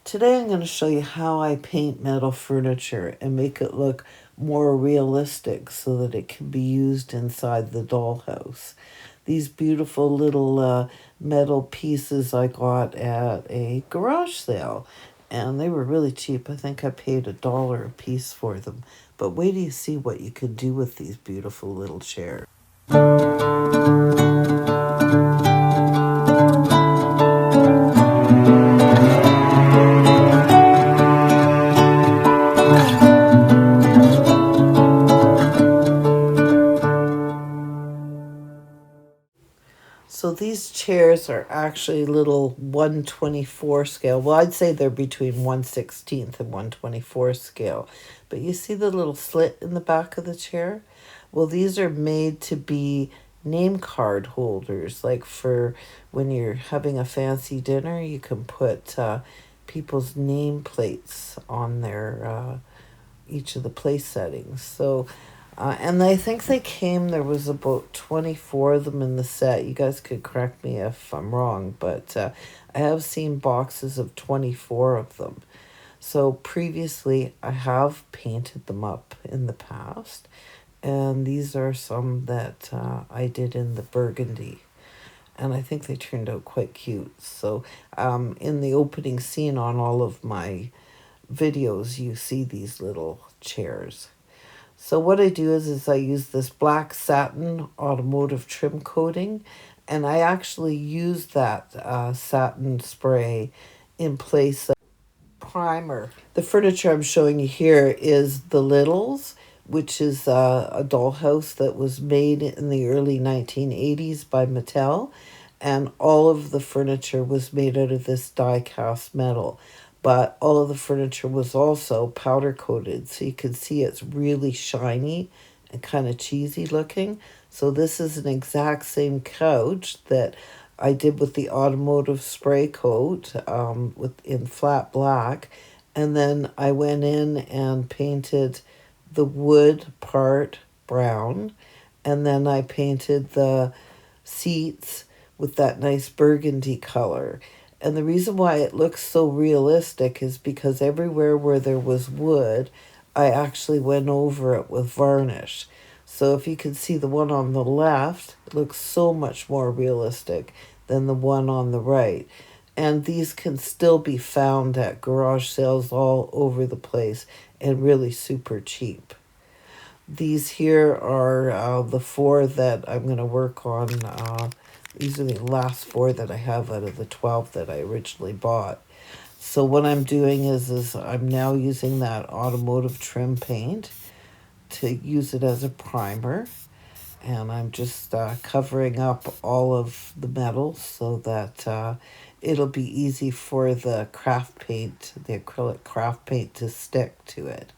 Today I'm going to show you how I paint metal furniture and make it look more realistic so that it can be used inside the dollhouse. These beautiful little metal pieces I got at a garage sale, and they were really cheap. I think I paid $1 a piece for them. But wait till you see what you can do with these beautiful little chairs. So these chairs are actually little 1/24 scale. Well, I'd say they're between 1/16 and 1/24 scale. But you see the little slit in the back of the chair? Well, these are made to be name card holders. Like for when you're having a fancy dinner, you can put people's name plates on their each of the place settings. And I think there was about 24 of them in the set. You guys could correct me if I'm wrong, but I have seen boxes of 24 of them. So previously, I have painted them up in the past, and these are some that I did in the burgundy. And I think they turned out quite cute. So in the opening scene on all of my videos, you see these little chairs. So what I do is I use this black satin automotive trim coating, and I actually use that satin spray in place of primer. The furniture I'm showing you here is the Littles, which is a dollhouse that was made in the early 1980s by Mattel, and all of the furniture was made out of this die-cast metal. But all of the furniture was also powder coated, so you can see it's really shiny and kind of cheesy looking. So this is an exact same couch that I did with the automotive spray coat in flat black, and then I went in and painted the wood part brown, and then I painted the seats with that nice burgundy color. And the reason why it looks so realistic is because everywhere where there was wood, I actually went over it with varnish. So if you can see the one on the left, it looks so much more realistic than the one on the right. And these can still be found at garage sales all over the place and really super cheap. These here are the four that I'm going to work on. These are the last four that I have out of the 12 that I originally bought. So what I'm doing is I'm now using that automotive trim paint to use it as a primer. And I'm just covering up all of the metal so that it'll be easy for the craft paint, the acrylic craft paint, to stick to it.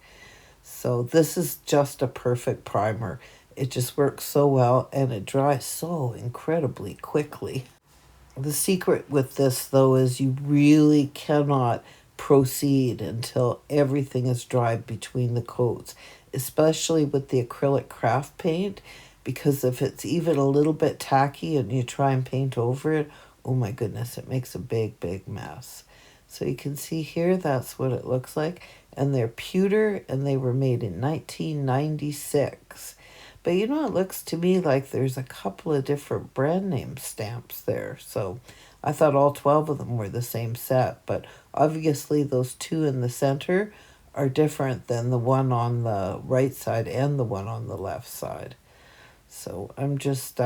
So this is just a perfect primer. It just works so well, and it dries so incredibly quickly. The secret with this, though, is you really cannot proceed until everything is dried between the coats, especially with the acrylic craft paint, because if it's even a little bit tacky and you try and paint over it, oh my goodness, it makes a big, big mess. So you can see here, that's what it looks like. And they're pewter, and they were made in 1996. But you know, it looks to me like there's a couple of different brand name stamps there. So I thought all 12 of them were the same set. But obviously those two in the center are different than the one on the right side and the one on the left side. So I'm just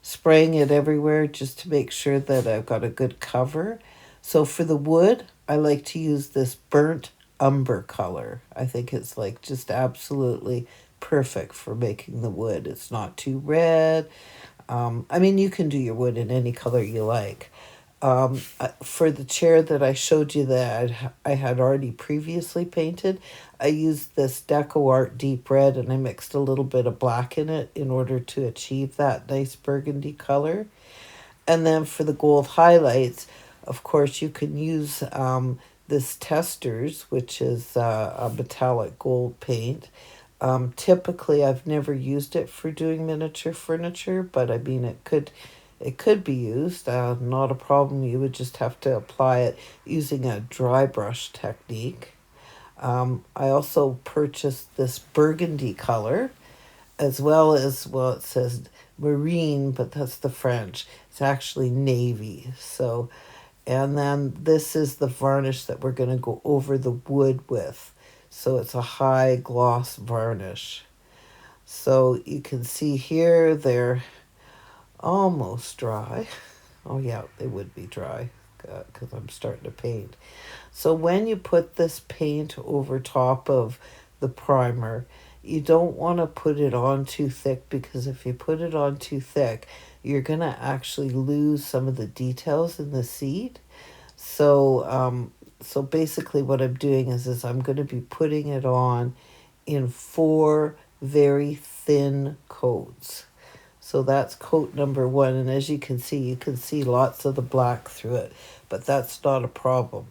spraying it everywhere just to make sure that I've got a good cover. So for the wood, I like to use this burnt umber color. I think it's like just absolutely perfect for making the wood. It's not too red. I mean, you can do your wood in any color you like. For the chair that I showed you that I had already previously painted, I used this Deco Art Deep Red, and I mixed a little bit of black in it in order to achieve that nice burgundy color. And then for the gold highlights, of course, you can use this Testers, which is a metallic gold paint. Typically, I've never used it for doing miniature furniture, but I mean, it could it could be used, not a problem. You would just have to apply it using a dry brush technique. I also purchased this burgundy color, as well as, well, it says marine, but that's the French. It's actually navy. So, and then this is the varnish that we're going to go over the wood with. So it's a high gloss varnish. So you can see here they're almost dry. Oh yeah, they would be dry because I'm starting to paint. So when you put this paint over top of the primer, you don't want to put it on too thick, because if you put it on too thick, you're going to actually lose some of the details in the seed. So basically what I'm doing is I'm going to be putting it on in 4 very thin coats. So that's coat number 1, and as you can see lots of the black through it, but that's not a problem.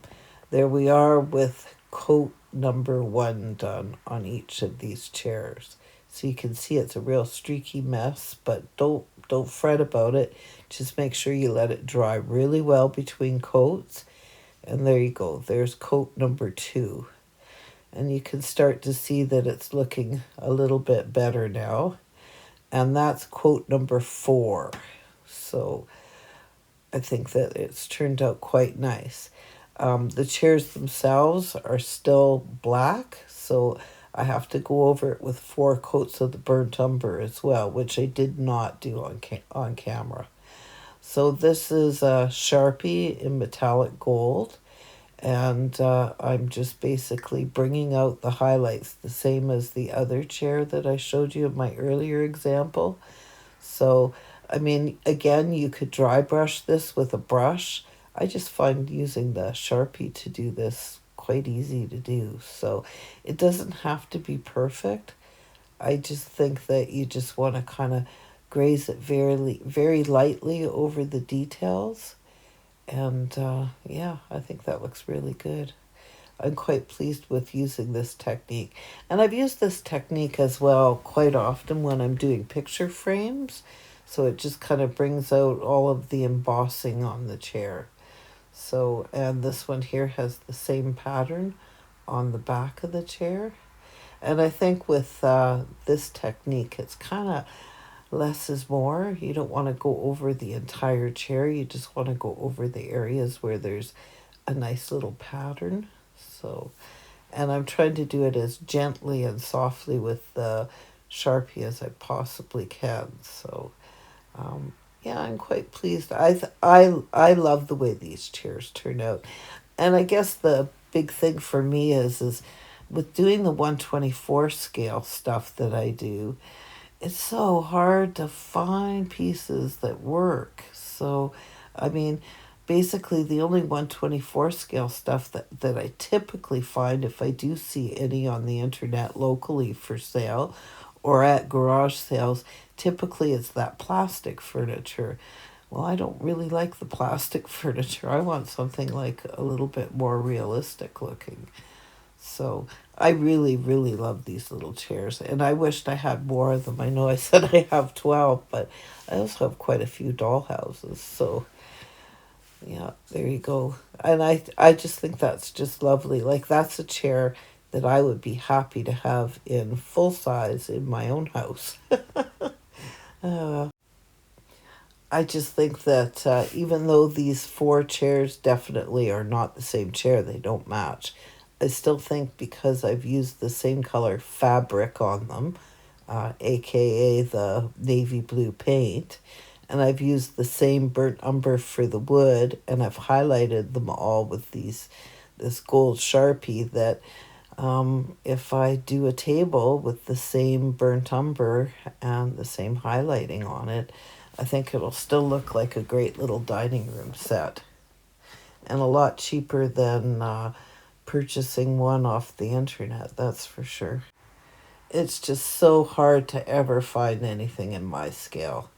There we are with coat number 1 done on each of these chairs. So you can see it's a real streaky mess, but don't fret about it. Just make sure you let it dry really well between coats. And there you go. There's coat number 2. And you can start to see that it's looking a little bit better now. And that's quote number 4. So I think that it's turned out quite nice. The chairs themselves are still black, so I have to go over it with 4 coats of the burnt umber as well, which I did not do on camera. So this is a Sharpie in metallic gold, and I'm just basically bringing out the highlights, the same as the other chair that I showed you in my earlier example. So, I mean, again, you could dry brush this with a brush. I just find using the Sharpie to do this quite easy to do. So it doesn't have to be perfect. I just think that you just want to kind of graze it very lightly over the details. And yeah, I think that looks really good. I'm quite pleased with using this technique. And I've used this technique as well quite often when I'm doing picture frames. So it just kind of brings out all of the embossing on the chair. So, and this one here has the same pattern on the back of the chair. And I think with this technique, it's kind of less is more. You don't want to go over the entire chair. You just want to go over the areas where there's a nice little pattern. So, and I'm trying to do it as gently and softly with the Sharpie as I possibly can. So, yeah, I'm quite pleased. I love the way these chairs turn out. And I guess the big thing for me is with doing the 124 scale stuff that I do, it's so hard to find pieces that work. So, I mean, basically the only 124 scale stuff that I typically find, if I do see any on the internet locally for sale or at garage sales, typically it's that plastic furniture. Well, I don't really like the plastic furniture. I want something like a little bit more realistic looking. So I really, really love these little chairs, and I wished I had more of them. I know I said I have 12, but I also have quite a few doll houses. So yeah, there you go. And I just think that's just lovely. Like, that's a chair that I would be happy to have in full size in my own house. uh, I just think that even though these 4 chairs definitely are not the same chair, they don't match. I still think because I've used the same color fabric on them, aka the navy blue paint, and I've used the same burnt umber for the wood, and I've highlighted them all with this gold Sharpie, that if I do a table with the same burnt umber and the same highlighting on it, I think it'll still look like a great little dining room set, and a lot cheaper than purchasing one off the internet, that's for sure. It's just so hard to ever find anything in my scale.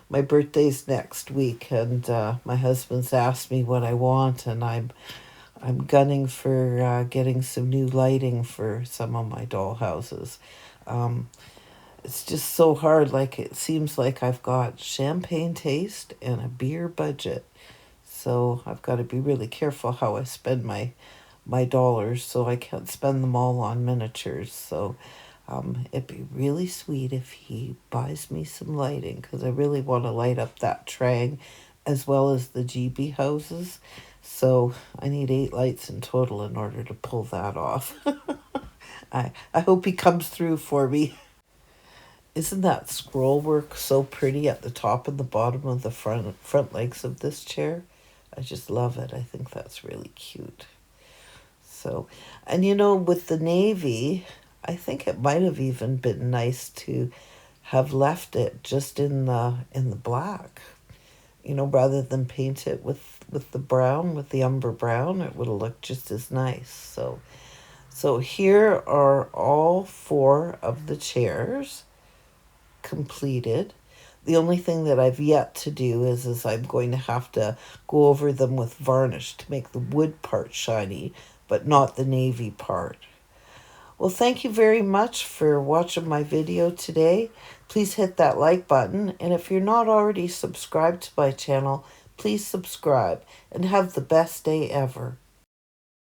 My birthday's next week, and my husband's asked me what I want, and I'm gunning for getting some new lighting for some of my doll houses. it's just so hard. Like, it seems like I've got champagne taste and a beer budget. So I've got to be really careful how I spend my dollars so I can't spend them all on miniatures. So it'd be really sweet if he buys me some lighting because I really want to light up that Trang as well as the GB houses. So I need 8 lights in total in order to pull that off. I hope he comes through for me. Isn't that scroll work so pretty at the top and the bottom of the front legs of this chair? I just love it. I think that's really cute. So, and with the navy, I think it might have even been nice to have left it just in the black. Rather than paint it with the brown, with the umber brown, it would have looked just as nice. So here are all 4 of the chairs completed. The only thing that I've yet to do is I'm going to have to go over them with varnish to make the wood part shiny, but not the navy part. Well, thank you very much for watching my video today. Please hit that like button, and if you're not already subscribed to my channel, please subscribe, and have the best day ever.